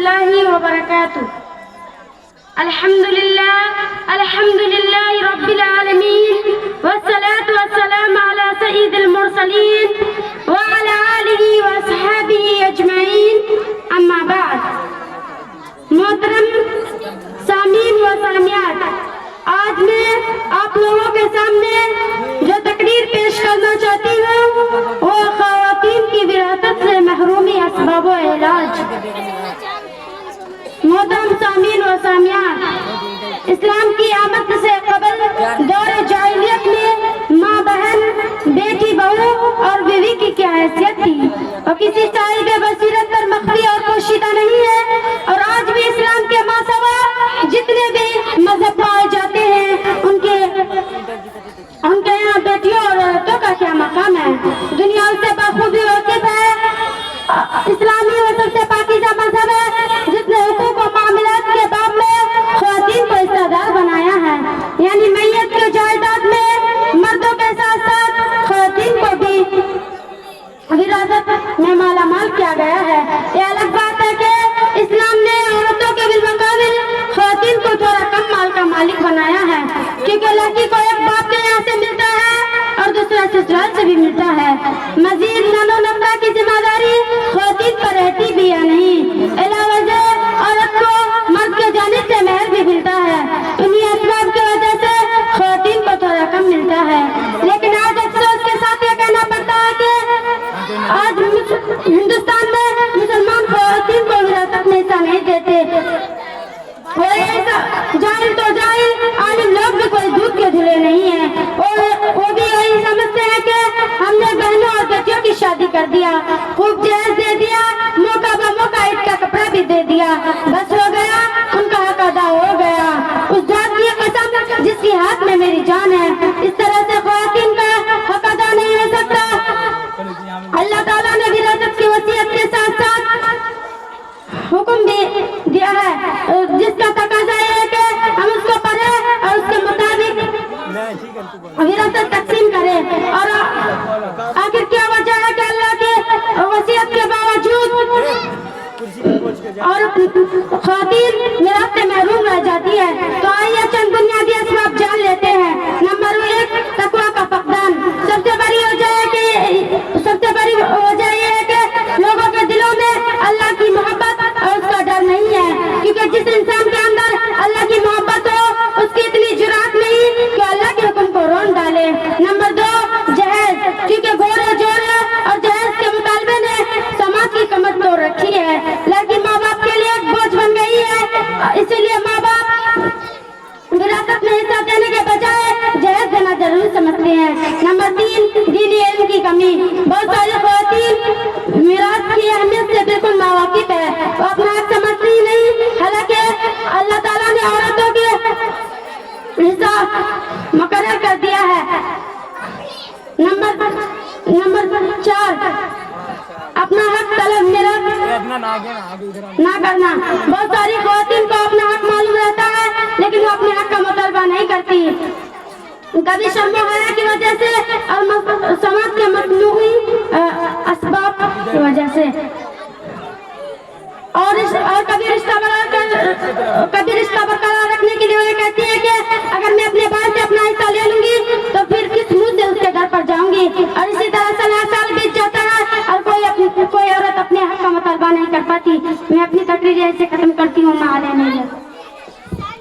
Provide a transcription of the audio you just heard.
الله وبركاته. الحمد لله رب العالمين، والصلاة والسلام على سيد المرسلين وعلى آله وأصحابه أجمعين. أما بعد، محترم سامعین و سامعات، آج میں آپ لوگوں کے سامنے جو تقریر پیش کرنا چاہتی ہوں وہ خواتین کی وراثت سے محرومی اسباب و علاج. محترم سامعین و سامعات، اسلام کی آمد سے قبل دور جاہلیت میں ماں بہن، بیٹی بہو اور بیوی کی کیا حیثیت تھی اور کسی صاحب بصیرت پر مخفی اور پوشیدہ نہیں ہے. اور آج بھی اسلام کے ماسوا جتنے بھی مذہب پائے جاتے ہیں ان کے یہاں بیٹیوں اور عورتوں کا کیا مقام ہے. دنیا ان سے بخوبی واقف ہے. اسلامی وہ سب سے پاکیزہ مذہب ہے جس نے حقوق و معاملات کے باب میں خواتین کو حصہ بنایا ہے. یعنی میت کے جائیداد میں مردوں کے ساتھ ساتھ خواتین کو بھی وراثت میں مالا مال کیا گیا ہے. یہ الگ بات ہے کہ اسلام نے عورتوں کے بالمقابل خواتین کو تھوڑا کم مال کا مالک بنایا ہے، کیونکہ لڑکی کو ایک باپ کے یہاں سے ملتا ہے اور دوسرا سسرال سے بھی ملتا ہے. مزید ننو نقطہ کی ذمہ داری خواتین پر رہتی بھی ہے نہیں. علاوہ سے عورت کو مرد کے جانب سے مہر بھی ملتا ہے. انہی اسباب کی وجہ سے خواتین کو تھوڑا کم ملتا ہے. لیکن آج افسوس کے ساتھ یہ کہنا پڑتا ہے کہ آج ہندوستان میں مسلمان خواتین کو وراثت میں حصہ نہیں دیتے. جاہل تو جاہل، عالم لوگ بھی کوئی دودھ کے دھلے نہیں ہیں. وہ بھی یہی سمجھتے ہیں کہ ہم نے بہنوں اور بیٹیوں کی شادی کر دیا، خوب جہیز دے دیا، موقع بہ موقع عید کا کپڑا بھی دے دیا، بس ہو گیا، ان کا حق ادا ہو گیا. اس ذات کی قسم جس کے ہاتھ میں میری جان ہے، اس طرح سے خواتین کا حق ادا نہیں ہو سکتا. اللہ تعالیٰ نے وراثت کی وصیت کے ساتھ ساتھ حکم بھی دیا ہے جس کا تقاضا یہ ہے کہ ہم اس کو پڑھیں اور اس کے مطابق وراثت تقسیم کریں. اور آخر کیا وجہ ہے کہ اللہ کی وصیت کے باوجود اور خواتین وراثت سے محروم رہ جاتی ہے؟ تو آئیے چند بنیادی اسباب جان لیتے ہیں. نمبر 1، تقویٰ کا فقدان. سب سے بڑی وجہ یہ ہے کہ لوگوں کے دلوں میں اللہ کی محبت اور اس کا ڈر نہیں ہے، کیونکہ جس انسان کے اندر اللہ کی محبت ہو اس کی اتنی جرات نہیں کہ اللہ کے حکم کو رون ڈالے. نمبر 2، جہیز. کیونکہ گھوڑے جوڑے اور جہیز کے مطالبے نے سماج کی کمر توڑ رکھی ہے. لڑکی ماں باپ کے لیے ایک بوجھ بن گئی ہے، اسی لیے ماں باپ وراثت میں حصہ دینے کے بجائے جہیز دینا ضروری سمجھتے ہیں. نمبر 3، دینی علم کی کمی. بہت ساری خواتین میراث کی اہمیت سے بالکل ناواقف ہے، وہ اپنا حق سمجھتی ہی نہیں، حالانکہ اللہ تعالیٰ نے عورتوں کے حصہ مقرر کر دیا ہے. نمبر 4، اپنا حق طلب نہ کرنا. بہت ساری خواتین کو اپنا حق معلوم رہتا ہے لیکن وہ اپنے حق کا مطالبہ نہیں کرتی، کبھی شرم و حیا کی وجہ سے اور سماج کے مصنوعی اسباب کی وجہ سے، اور کبھی رشتہ برقرار رکھنے کے لیے وہ کہتی ہے کہ اگر میں اپنے بھائی سے اپنا حصہ لے لوں گی تو پھر کس منہ سے اس کے گھر پر جاؤں گی. اور اسی طرح سے سال بیت جاتا ہے اور کوئی عورت اپنے حق کا مطالبہ نہیں کر پاتی. میں اپنی تقریر ایسے ختم کرتی ہوں.